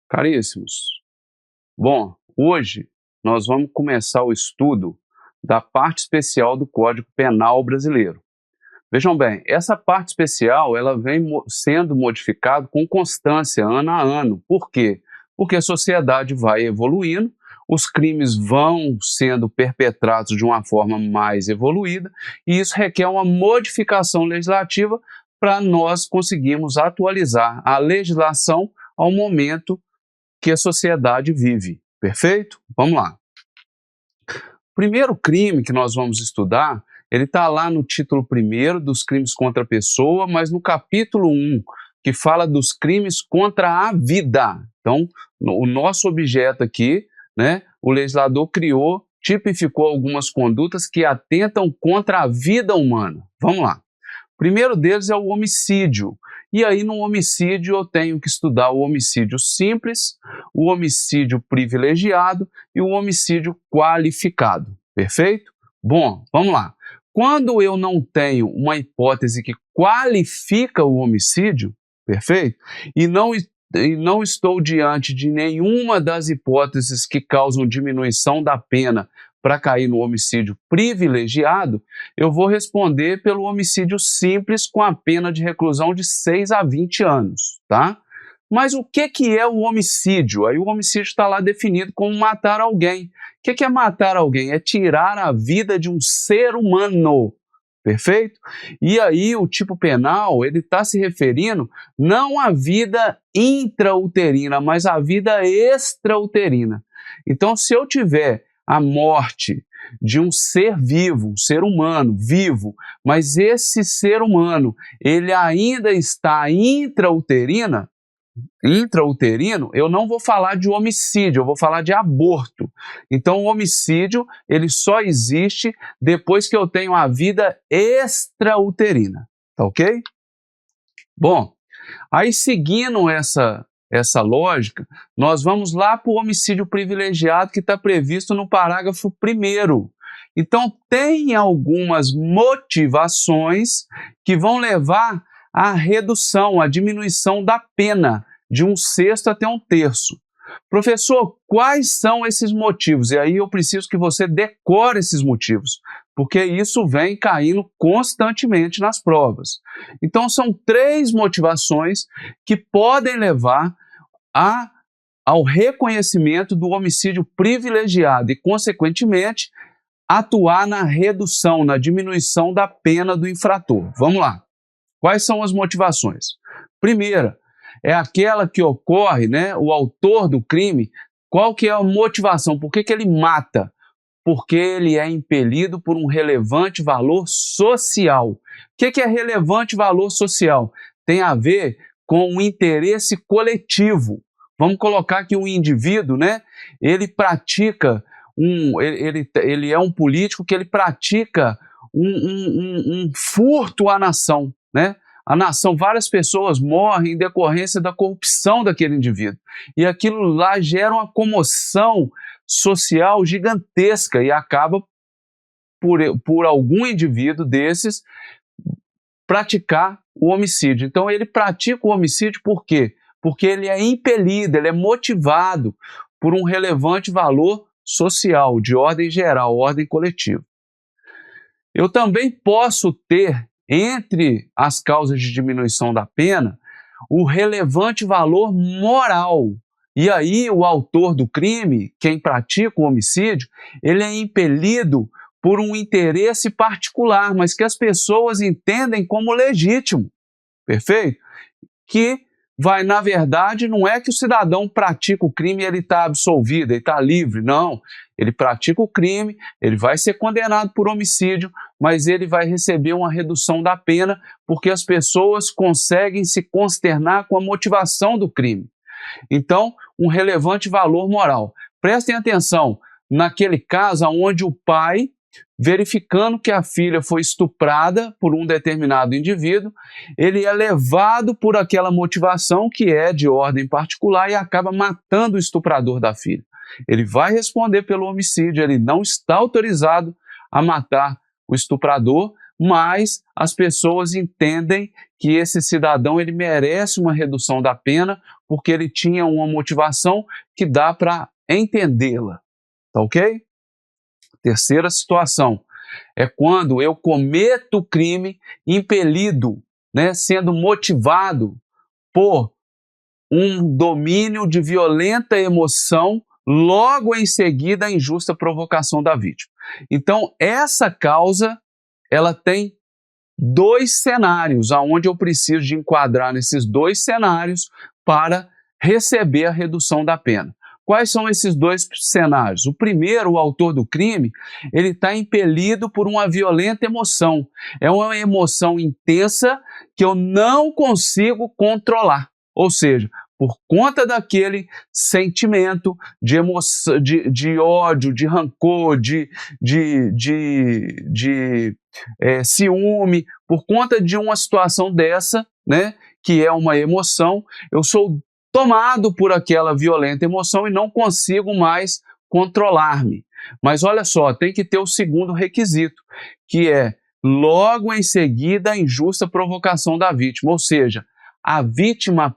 Caríssimos, bom, hoje nós vamos começar o estudo da parte especial do Código Penal brasileiro. Vejam bem, essa parte especial ela vem sendo modificada com constância, ano a ano. Por quê? Porque a sociedade vai evoluindo, os crimes vão sendo perpetrados de uma forma mais evoluída e isso requer uma modificação legislativa para nós conseguirmos atualizar a legislação ao momento que a sociedade vive. Perfeito? Vamos lá. O primeiro crime que nós vamos estudar, ele está lá no título 1º dos crimes contra a pessoa, mas no capítulo 1, que fala dos crimes contra a vida. Então, o nosso objeto aqui, né, o legislador criou, tipificou algumas condutas que atentam contra a vida humana. Vamos lá. O primeiro deles é o homicídio. E aí, no homicídio, eu tenho que estudar o homicídio simples, o homicídio privilegiado e o homicídio qualificado. Perfeito? Bom, vamos lá. Quando eu não tenho uma hipótese que qualifica o homicídio, perfeito? E não estou diante de nenhuma das hipóteses que causam diminuição da pena para cair no homicídio privilegiado, eu vou responder pelo homicídio simples com a pena de reclusão de 6 a 20 anos, tá? Mas o que é o homicídio? Aí o homicídio está lá definido como matar alguém. O que é matar alguém? É tirar a vida de um ser humano, perfeito? E aí o tipo penal, ele está se referindo não à vida intrauterina, mas à vida extrauterina. Então, se eu tiver a morte de um ser vivo, um ser humano vivo, mas esse ser humano, ele ainda está intrauterino, eu não vou falar de homicídio, eu vou falar de aborto. Então, o homicídio, ele só existe depois que eu tenho a vida extrauterina, tá ok? Bom, aí seguindo essa lógica, nós vamos lá para o homicídio privilegiado que está previsto no parágrafo 1º. Então, tem algumas motivações que vão levar à redução, à diminuição da pena de 1/6 até 1/3. Professor, quais são esses motivos? E aí eu preciso que você decore esses motivos, porque isso vem caindo constantemente nas provas. Então, são 3 motivações que podem levar ao reconhecimento do homicídio privilegiado e, consequentemente, atuar na redução, na diminuição da pena do infrator. Vamos lá. Quais são as motivações? Primeira, é aquela que ocorre, né, o autor do crime, qual que é a motivação? Por que ele mata? Porque ele é impelido por um relevante valor social. O que é relevante valor social? Tem a ver com o interesse coletivo. Vamos colocar que o indivíduo, né, ele pratica, ele é um político que ele pratica um furto à nação, né? A nação, várias pessoas morrem em decorrência da corrupção daquele indivíduo. E aquilo lá gera uma comoção social gigantesca e acaba por algum indivíduo desses praticar o homicídio. Então ele pratica o homicídio por quê? Porque ele é impelido, ele é motivado por um relevante valor social, de ordem geral, ordem coletiva. Eu também posso ter, entre as causas de diminuição da pena, o relevante valor moral. E aí o autor do crime, quem pratica o homicídio, ele é impelido por um interesse particular, mas que as pessoas entendem como legítimo, perfeito? Que na verdade, não é que o cidadão pratica o crime e ele está absolvido, ele está livre, não. Ele pratica o crime, ele vai ser condenado por homicídio, mas ele vai receber uma redução da pena porque as pessoas conseguem se consternar com a motivação do crime. Então, um relevante valor moral. Prestem atenção, naquele caso onde o pai, verificando que a filha foi estuprada por um determinado indivíduo, ele é levado por aquela motivação que é de ordem particular e acaba matando o estuprador da filha. Ele vai responder pelo homicídio, ele não está autorizado a matar o estuprador, mas as pessoas entendem que esse cidadão ele merece uma redução da pena porque ele tinha uma motivação que dá para entendê-la, tá ok? Terceira situação é quando eu cometo o crime impelido, né, sendo motivado por um domínio de violenta emoção, logo em seguida a injusta provocação da vítima. Então, essa causa, ela tem dois cenários, aonde eu preciso de enquadrar nesses dois cenários para receber a redução da pena. Quais são esses dois cenários? O primeiro, o autor do crime, ele está impelido por uma violenta emoção. É uma emoção intensa que eu não consigo controlar. Ou seja, por conta daquele sentimento de emoção, de ódio, de rancor, de ciúme, por conta de uma situação dessa, né, que é uma emoção, eu sou tomado por aquela violenta emoção e não consigo mais controlar-me. Mas olha só, tem que ter o segundo requisito, que é logo em seguida a injusta provocação da vítima, ou seja, a vítima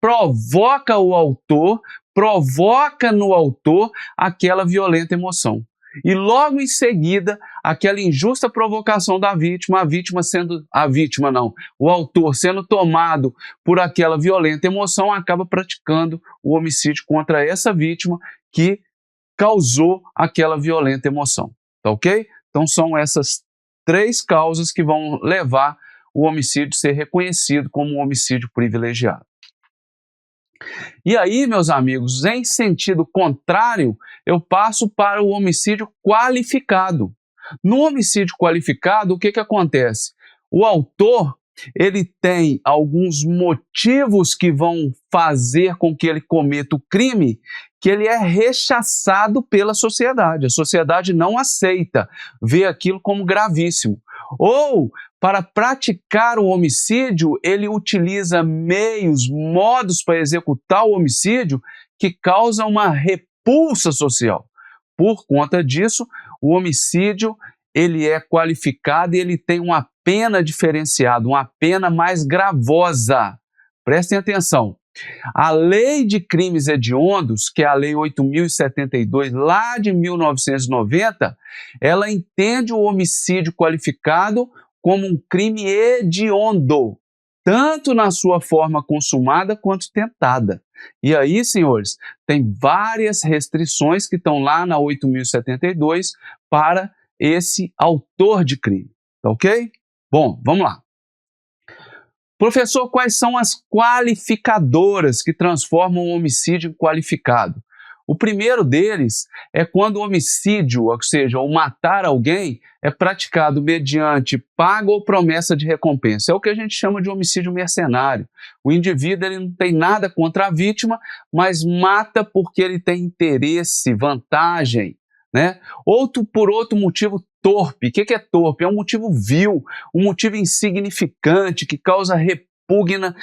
provoca o autor, provoca no autor aquela violenta emoção. E logo em seguida, aquela injusta provocação da vítima, o autor sendo tomado por aquela violenta emoção, acaba praticando o homicídio contra essa vítima que causou aquela violenta emoção. Tá ok? Então são essas três causas que vão levar o homicídio a ser reconhecido como um homicídio privilegiado. E aí, meus amigos, em sentido contrário, eu passo para o homicídio qualificado. No homicídio qualificado, o que acontece? O autor, ele tem alguns motivos que vão fazer com que ele cometa o crime, que ele é rechaçado pela sociedade. A sociedade não aceita, vê aquilo como gravíssimo. Ou, para praticar o homicídio, ele utiliza meios, modos para executar o homicídio que causam uma repulsa social. Por conta disso, o homicídio ele é qualificado e ele tem uma pena diferenciada, uma pena mais gravosa. Prestem atenção. A Lei de Crimes Hediondos, que é a Lei 8.072, lá de 1990, ela entende o homicídio qualificado como um crime hediondo, tanto na sua forma consumada quanto tentada. E aí, senhores, tem várias restrições que estão lá na 8.072 para esse autor de crime, tá ok? Bom, vamos lá. Professor, quais são as qualificadoras que transformam o homicídio em qualificado? O primeiro deles é quando o homicídio, ou seja, o matar alguém, é praticado mediante pago ou promessa de recompensa. É o que a gente chama de homicídio mercenário. O indivíduo ele não tem nada contra a vítima, mas mata porque ele tem interesse, vantagem, né? Por outro motivo torpe. O que é torpe? É um motivo vil, um motivo insignificante, que causa repugna,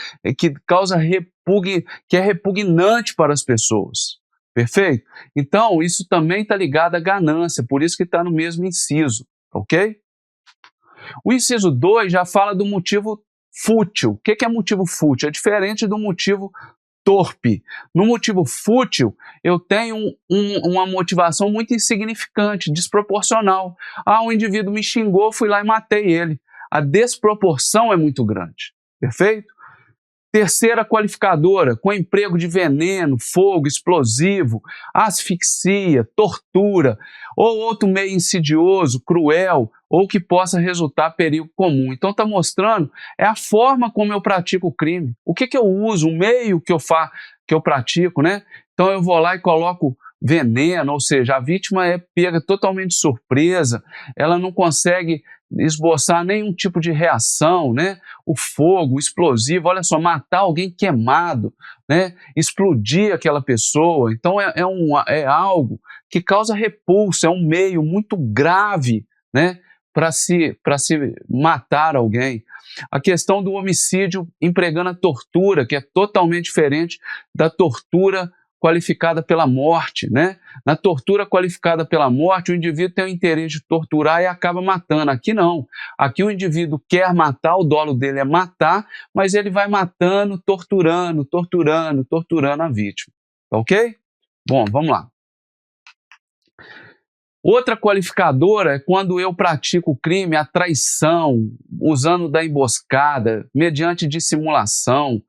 que é repugnante para as pessoas. Perfeito? Então, isso também está ligado à ganância, por isso que está no mesmo inciso, ok? O inciso 2 já fala do motivo fútil. O que é motivo fútil? É diferente do motivo torpe. No motivo fútil, eu tenho uma motivação muito insignificante, desproporcional. O indivíduo me xingou, fui lá e matei ele. A desproporção é muito grande. Perfeito? Terceira qualificadora, com emprego de veneno, fogo, explosivo, asfixia, tortura, ou outro meio insidioso, cruel, ou que possa resultar perigo comum. Então está mostrando a forma como eu pratico o crime. O que eu uso, o meio que eu pratico, né? Então eu vou lá e coloco veneno, ou seja, a vítima é pega totalmente de surpresa, ela não consegue esboçar nenhum tipo de reação, né? O fogo, o explosivo, olha só, matar alguém queimado, né? Explodir aquela pessoa, então é algo que causa repulsa, é um meio muito grave, né? Para se matar alguém. A questão do homicídio empregando a tortura, que é totalmente diferente da tortura qualificada pela morte, né? Na tortura qualificada pela morte, o indivíduo tem o interesse de torturar e acaba matando. Aqui não. Aqui o indivíduo quer matar, o dolo dele é matar, mas ele vai matando, torturando a vítima. Ok? Bom, vamos lá. Outra qualificadora é quando eu pratico o crime, a traição, usando da emboscada, mediante dissimulação.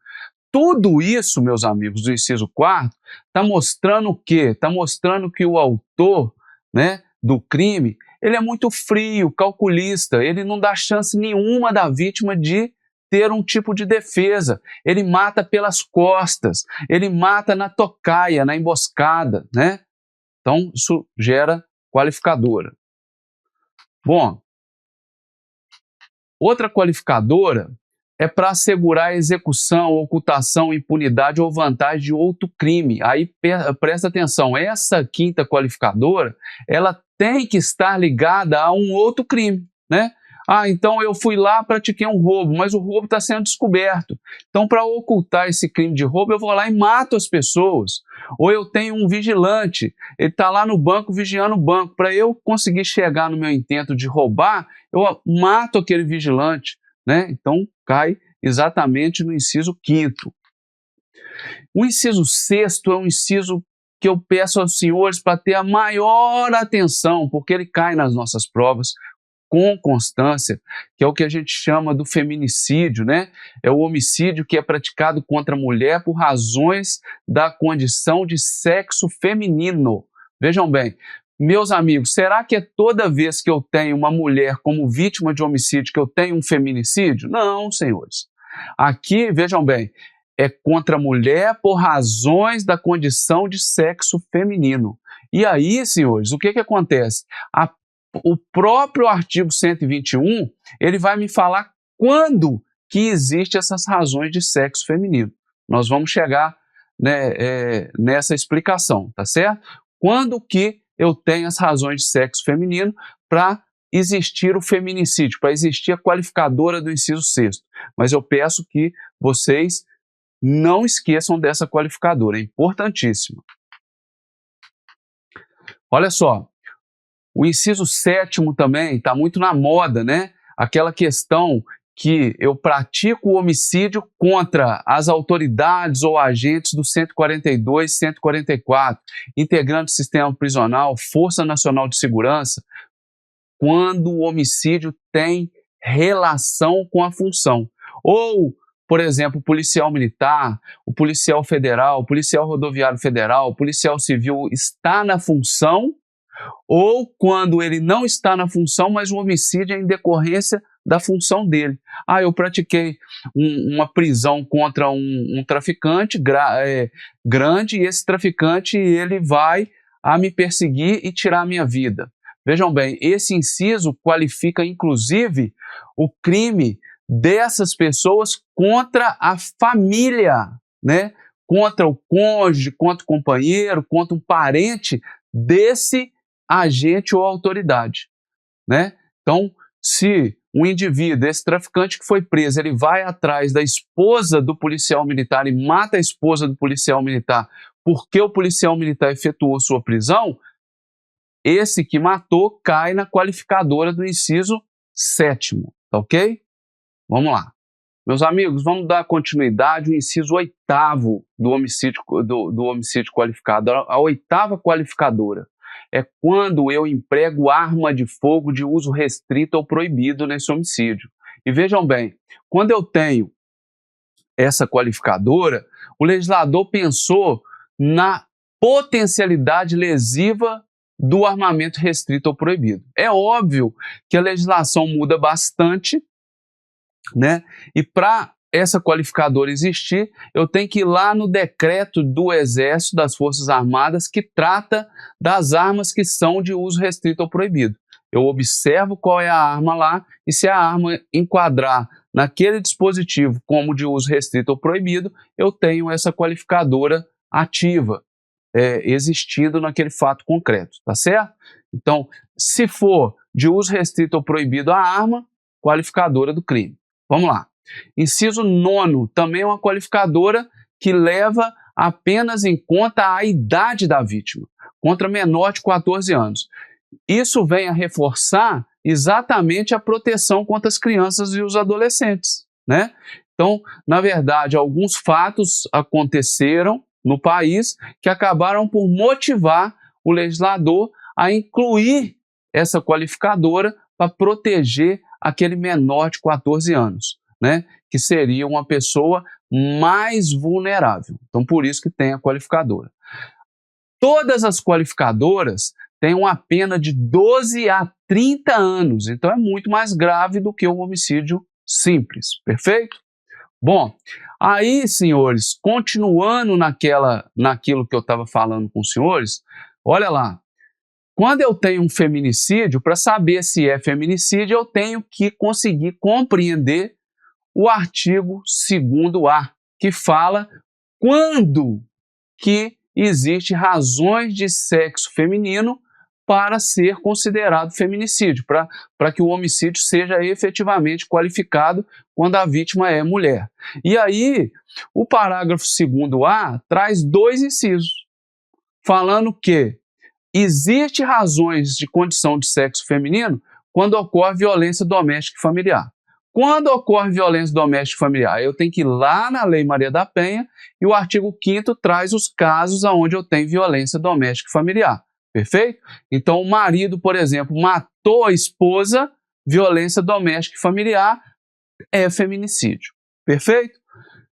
Tudo isso, meus amigos, do inciso 4º, está mostrando o quê? Está mostrando que o autor, né, do crime, ele é muito frio, calculista, ele não dá chance nenhuma da vítima de ter um tipo de defesa. Ele mata pelas costas, ele mata na tocaia, na emboscada, né? Então, isso gera qualificadora. Bom, outra qualificadora é para assegurar a execução, ocultação, impunidade ou vantagem de outro crime. Aí presta atenção, essa quinta qualificadora, ela tem que estar ligada a um outro crime, né? Ah, então eu fui lá, pratiquei um roubo, mas o roubo está sendo descoberto. Então, para ocultar esse crime de roubo, eu vou lá e mato as pessoas. Ou eu tenho um vigilante, ele está lá no banco vigiando o banco. Para eu conseguir chegar no meu intento de roubar, eu mato aquele vigilante, né? Então, cai exatamente no inciso 5º. O inciso 6º é um inciso que eu peço aos senhores para ter a maior atenção, porque ele cai nas nossas provas com constância, que é o que a gente chama do feminicídio, né? É o homicídio que é praticado contra a mulher por razões da condição de sexo feminino. Vejam bem, meus amigos, será que é toda vez que eu tenho uma mulher como vítima de homicídio que eu tenho um feminicídio? Não, senhores. Aqui, vejam bem, é contra a mulher por razões da condição de sexo feminino. E aí, senhores, o que acontece? O próprio artigo 121, ele vai me falar quando que existem essas razões de sexo feminino. Nós vamos chegar, né, nessa explicação, tá certo? Quando que eu tenho as razões de sexo feminino para existir o feminicídio, para existir a qualificadora do inciso 6º. Mas eu peço que vocês não esqueçam dessa qualificadora, é importantíssima. Olha só, o inciso 7º também está muito na moda, né? Aquela questão que eu pratico o homicídio contra as autoridades ou agentes do 142, 144, integrante do sistema prisional, Força Nacional de Segurança, quando o homicídio tem relação com a função. Ou, por exemplo, o policial militar, o policial federal, o policial rodoviário federal, o policial civil está na função, ou quando ele não está na função, mas o homicídio é em decorrência da função dele. Ah, eu pratiquei uma prisão contra um traficante grande e esse traficante ele vai a me perseguir e tirar a minha vida. Vejam bem, esse inciso qualifica inclusive o crime dessas pessoas contra a família, né? Contra o cônjuge, contra o companheiro, contra um parente desse agente ou autoridade, né? Então, se um indivíduo, esse traficante que foi preso, ele vai atrás da esposa do policial militar e mata a esposa do policial militar porque o policial militar efetuou sua prisão, esse que matou cai na qualificadora do inciso 7º, tá ok? Vamos lá. Meus amigos, vamos dar continuidade ao inciso 8º do homicídio qualificado, a 8ª qualificadora. É quando eu emprego arma de fogo de uso restrito ou proibido nesse homicídio. E vejam bem, quando eu tenho essa qualificadora, o legislador pensou na potencialidade lesiva do armamento restrito ou proibido. É óbvio que a legislação muda bastante, né? E para essa qualificadora existir, eu tenho que ir lá no decreto do Exército, das Forças Armadas, que trata das armas que são de uso restrito ou proibido. Eu observo qual é a arma lá e se a arma enquadrar naquele dispositivo como de uso restrito ou proibido, eu tenho essa qualificadora ativa, existindo naquele fato concreto, tá certo? Então, se for de uso restrito ou proibido a arma, qualificadora do crime. Vamos lá. Inciso 9º, também é uma qualificadora que leva apenas em conta a idade da vítima, contra menor de 14 anos. Isso vem a reforçar exatamente a proteção contra as crianças e os adolescentes, né? Então, na verdade, alguns fatos aconteceram no país que acabaram por motivar o legislador a incluir essa qualificadora para proteger aquele menor de 14 anos, né? Que seria uma pessoa mais vulnerável. Então, por isso que tem a qualificadora. Todas as qualificadoras têm uma pena de 12 a 30 anos, então é muito mais grave do que o homicídio simples, perfeito? Bom, aí, senhores, continuando naquilo que eu estava falando com os senhores, olha lá, quando eu tenho um feminicídio, para saber se é feminicídio, eu tenho que conseguir compreender o artigo 2º-A, que fala quando que existe razões de sexo feminino para ser considerado feminicídio, para que o homicídio seja efetivamente qualificado quando a vítima é mulher. E aí, o parágrafo 2º-A traz 2 incisos, falando que existe razões de condição de sexo feminino quando ocorre violência doméstica e familiar. Quando ocorre violência doméstica e familiar, eu tenho que ir lá na Lei Maria da Penha e o artigo 5º traz os casos onde eu tenho violência doméstica e familiar. Perfeito? Então, o marido, por exemplo, matou a esposa, violência doméstica e familiar, é feminicídio. Perfeito?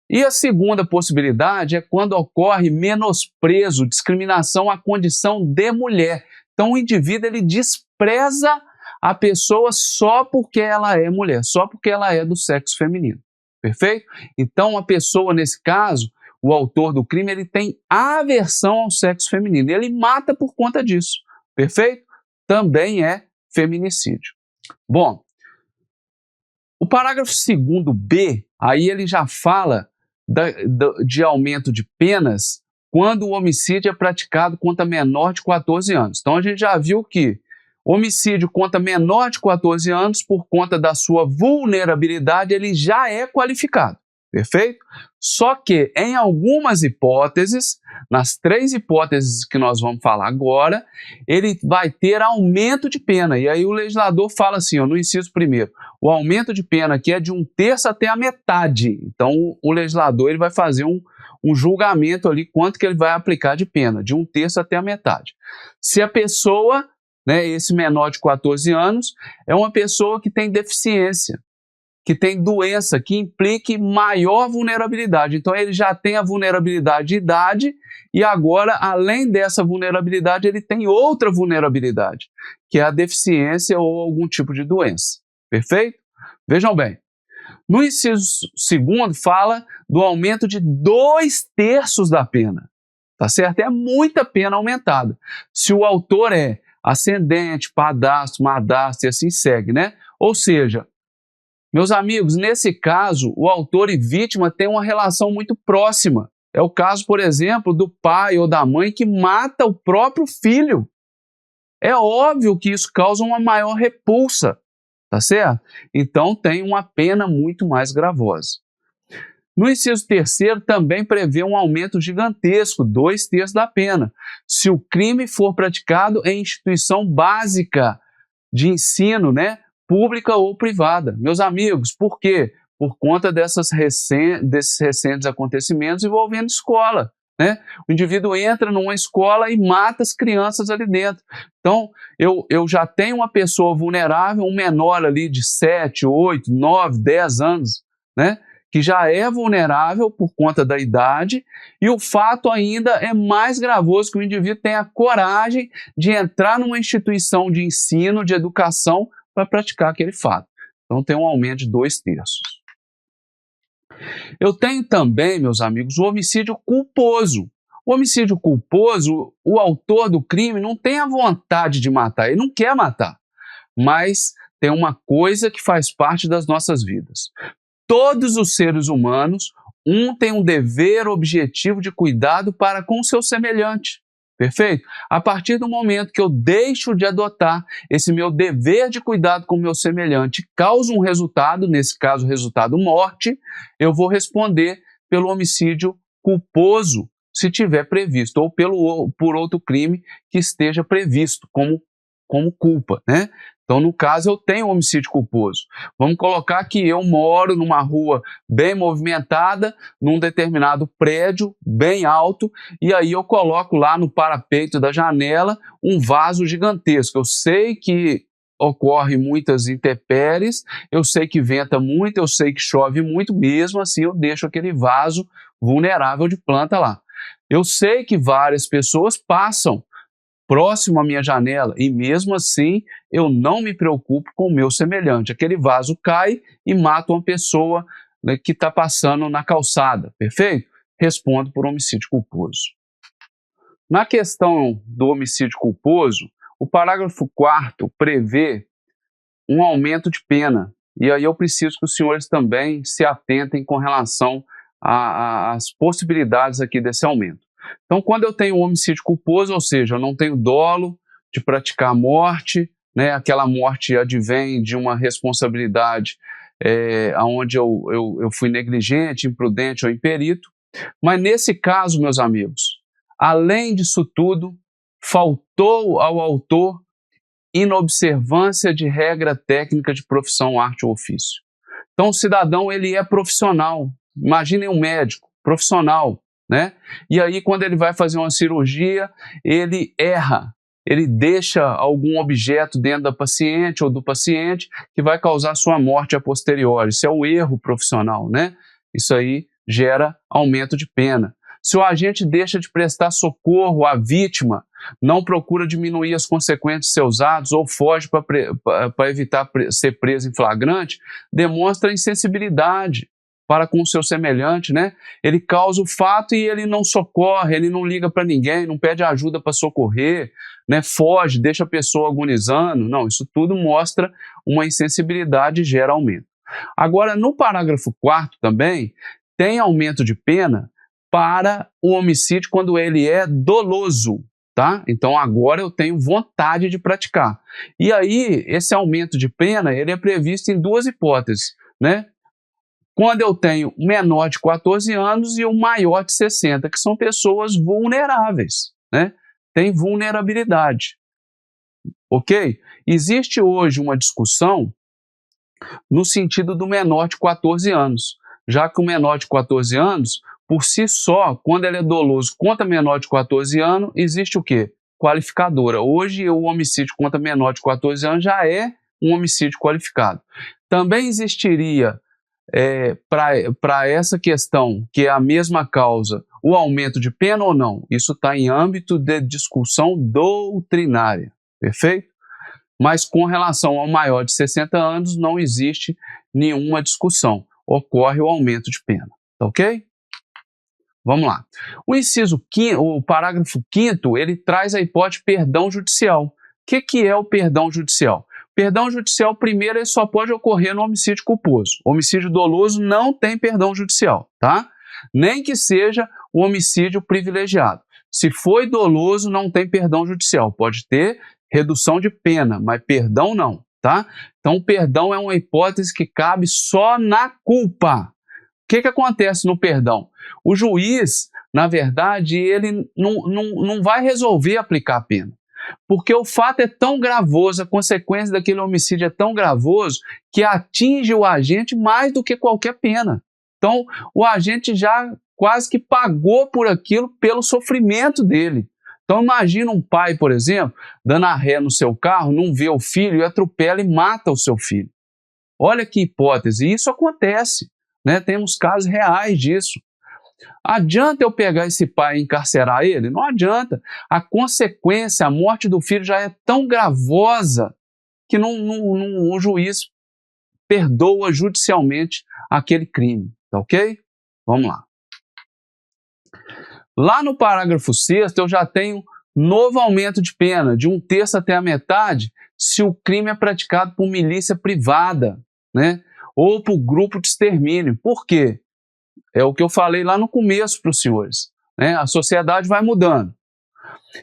E a segunda possibilidade é quando ocorre menosprezo, discriminação à condição de mulher. Então, o indivíduo ele despreza a pessoa só porque ela é mulher, só porque ela é do sexo feminino. Perfeito? Então, a pessoa, nesse caso, o autor do crime, ele tem aversão ao sexo feminino. Ele mata por conta disso. Perfeito? Também é feminicídio. Bom, o parágrafo 2º-B, aí ele já fala de aumento de penas quando o homicídio é praticado contra menor de 14 anos. Então, a gente já viu que homicídio contra menor de 14 anos, por conta da sua vulnerabilidade, ele já é qualificado. Perfeito? Só que, em algumas hipóteses, nas 3 hipóteses que nós vamos falar agora, ele vai ter aumento de pena. E aí o legislador fala assim, ó, no inciso 1º, o aumento de pena aqui é de 1/3 até a metade. Então, o legislador ele vai fazer um julgamento ali, quanto que ele vai aplicar de pena, de 1/3 até a metade. Se a pessoa, né, esse menor de 14 anos, é uma pessoa que tem deficiência, que tem doença, que implique maior vulnerabilidade. Então, ele já tem a vulnerabilidade de idade e agora, além dessa vulnerabilidade, ele tem outra vulnerabilidade, que é a deficiência ou algum tipo de doença. Perfeito? Vejam bem, no inciso 2º fala do aumento de 2/3 da pena. Tá certo? É muita pena aumentada. Se o autor é ascendente, padastro, madastro e assim segue, né? Ou seja, meus amigos, nesse caso, o autor e vítima têm uma relação muito próxima. É o caso, por exemplo, do pai ou da mãe que mata o próprio filho. É óbvio que isso causa uma maior repulsa, tá certo? Então tem uma pena muito mais gravosa. No inciso 3º também prevê um aumento gigantesco, 2/3 da pena, se o crime for praticado em instituição básica de ensino, né? Pública ou privada. Meus amigos, por quê? Por conta desses recentes acontecimentos envolvendo escola, né? O indivíduo entra numa escola e mata as crianças ali dentro. Então, eu já tenho uma pessoa vulnerável, um menor ali de 7, 8, 9, 10 anos, né? Que já é vulnerável por conta da idade, e o fato ainda é mais gravoso que o indivíduo tenha coragem de entrar numa instituição de ensino, de educação, para praticar aquele fato. Então tem um aumento de 2/3. Eu tenho também, meus amigos, o homicídio culposo. O homicídio culposo, o autor do crime não tem a vontade de matar, ele não quer matar, mas tem uma coisa que faz parte das nossas vidas. Todos os seres humanos, tem um dever objetivo de cuidado para com o seu semelhante. Perfeito? A partir do momento que eu deixo de adotar esse meu dever de cuidado com o meu semelhante, causa um resultado, nesse caso, resultado morte, eu vou responder pelo homicídio culposo, se tiver previsto, ou por outro crime que esteja previsto como culpa, né? Então, no caso, eu tenho homicídio culposo. Vamos colocar que eu moro numa rua bem movimentada, num determinado prédio bem alto, e aí eu coloco lá no parapeito da janela um vaso gigantesco. Eu sei que ocorre muitas intempéries, eu sei que venta muito, eu sei que chove muito, mesmo assim eu deixo aquele vaso vulnerável de planta lá. Eu sei que várias pessoas passam próximo à minha janela e mesmo assim eu não me preocupo com o meu semelhante. Aquele vaso cai e mata uma pessoa, né, que está passando na calçada, perfeito? Respondo por homicídio culposo. Na questão do homicídio culposo, o parágrafo 4º prevê um aumento de pena, e aí eu preciso que os senhores também se atentem com relação às possibilidades aqui desse aumento. Então, quando eu tenho um homicídio culposo, ou seja, eu não tenho dolo de praticar a morte, né, aquela morte advém de uma responsabilidade onde eu fui negligente, imprudente ou imperito, mas nesse caso, meus amigos, além disso tudo, faltou ao autor inobservância de regra técnica de profissão, arte ou ofício. Então, o cidadão, ele é profissional. Imaginem um médico, profissional, né? E aí, quando ele vai fazer uma cirurgia, ele erra, ele deixa algum objeto dentro da paciente ou do paciente que vai causar sua morte a posteriori. Isso é o erro profissional, né? Isso aí gera aumento de pena. Se o agente deixa de prestar socorro à vítima, não procura diminuir as consequências de seus atos ou foge para evitar ser preso em flagrante, demonstra insensibilidade para com o seu semelhante, né? Ele causa o fato e ele não socorre, ele não liga para ninguém, não pede ajuda para socorrer, né? Foge, deixa a pessoa agonizando. Não, isso tudo mostra uma insensibilidade e gera aumento. Agora, no parágrafo 4º também, tem aumento de pena para o homicídio quando ele é doloso, tá? Então agora eu tenho vontade de praticar. E aí esse aumento de pena, ele é previsto em duas hipóteses, né? Quando eu tenho menor de 14 anos e o maior de 60, que são pessoas vulneráveis, né? Tem vulnerabilidade, ok? Existe hoje uma discussão no sentido do menor de 14 anos, já que o menor de 14 anos, por si só, quando ele é doloso contra menor de 14 anos, existe o quê? Qualificadora. Hoje, o homicídio contra menor de 14 anos já é um homicídio qualificado. Também existiria, para essa questão, que é a mesma causa, o aumento de pena ou não? Isso está em âmbito de discussão doutrinária, perfeito? Mas com relação ao maior de 60 anos, não existe nenhuma discussão. Ocorre o aumento de pena, tá ok? Vamos lá. O parágrafo 5º, ele traz a hipótese de perdão judicial. O que é o perdão judicial? Perdão judicial, primeiro, ele só pode ocorrer no homicídio culposo. Homicídio doloso não tem perdão judicial, tá? Nem que seja o homicídio privilegiado. Se foi doloso, não tem perdão judicial. Pode ter redução de pena, mas perdão não, tá? Então, o perdão é uma hipótese que cabe só na culpa. O que acontece no perdão? O juiz, na verdade, ele não vai resolver aplicar a pena, porque o fato é tão gravoso, a consequência daquele homicídio é tão gravoso que atinge o agente mais do que qualquer pena. Então, o agente já quase que pagou por aquilo pelo sofrimento dele. Então, imagina um pai, por exemplo, dando a ré no seu carro, não vê o filho e atropela e mata o seu filho. Olha que hipótese, e isso acontece, né? Temos casos reais disso. Adianta eu pegar esse pai e encarcerar ele? Não adianta. A consequência, a morte do filho já é tão gravosa que o juiz perdoa judicialmente aquele crime, tá ok? Vamos lá. Lá no parágrafo 6º eu já tenho novo aumento de pena, de 1/3 até a metade, se o crime é praticado por milícia privada, né? Ou por grupo de extermínio. Por quê? É o que eu falei lá no começo para os senhores, né? A sociedade vai mudando.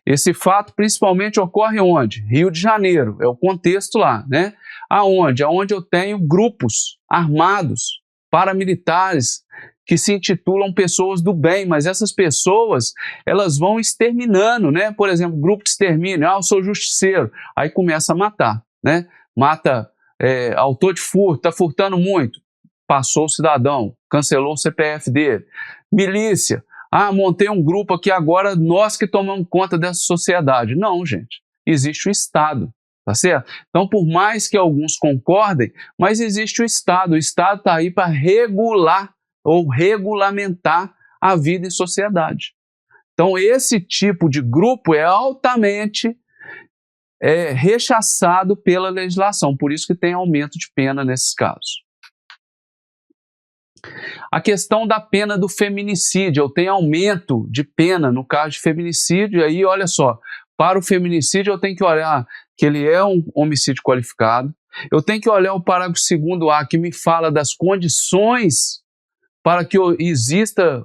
Esse fato principalmente ocorre onde? Rio de Janeiro, é o contexto lá, né? Aonde? Aonde eu tenho grupos armados, paramilitares, que se intitulam pessoas do bem, mas essas pessoas, elas vão exterminando, né? Por exemplo, grupo de extermínio, eu sou justiceiro, aí começa a matar, né? Mata autor de furto, está furtando muito, passou o cidadão, cancelou o CPF dele. Milícia, montei um grupo aqui agora, nós que tomamos conta dessa sociedade. Não, gente, existe o Estado, tá certo? Então, por mais que alguns concordem, mas existe o Estado está aí para regular ou regulamentar a vida em sociedade. Então, esse tipo de grupo é altamente rechaçado pela legislação, por isso que tem aumento de pena nesses casos. A questão da pena do feminicídio, eu tenho aumento de pena no caso de feminicídio, e aí olha só, para o feminicídio eu tenho que olhar que ele é um homicídio qualificado, eu tenho que olhar o parágrafo 2º que me fala das condições para que exista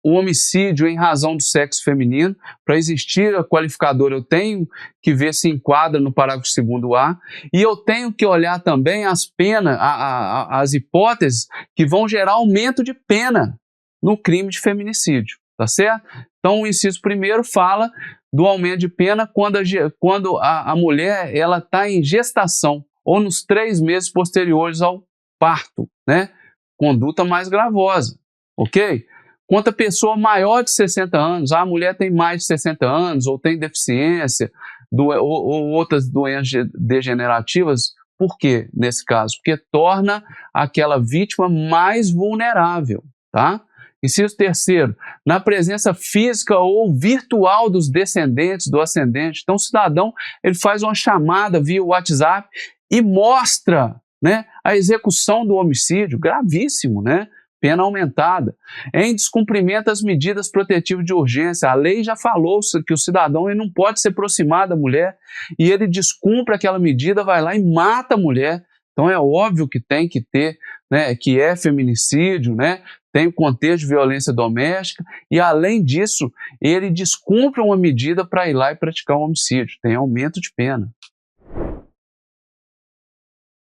o homicídio em razão do sexo feminino. Para existir a qualificadora, eu tenho que ver se enquadra no parágrafo 2º, e eu tenho que olhar também as penas, as hipóteses que vão gerar aumento de pena no crime de feminicídio, tá certo? Então, o inciso 1º fala do aumento de pena quando a mulher ela está em gestação ou nos 3 meses posteriores ao parto, né? Conduta mais gravosa, ok? Quanto a pessoa maior de 60 anos, a mulher tem mais de 60 anos, ou tem deficiência, ou outras doenças degenerativas, por quê nesse caso? Porque torna aquela vítima mais vulnerável, tá? Inciso 3º, na presença física ou virtual dos descendentes, do ascendente. Então, o cidadão ele faz uma chamada via WhatsApp e mostra, né, a execução do homicídio, gravíssimo, né? Pena aumentada. Em descumprimento das medidas protetivas de urgência, a lei já falou que o cidadão ele não pode se aproximar da mulher e ele descumpre aquela medida, vai lá e mata a mulher. Então é óbvio que tem que ter, né, que é feminicídio, né, tem o contexto de violência doméstica e além disso ele descumpre uma medida para ir lá e praticar um homicídio, tem aumento de pena.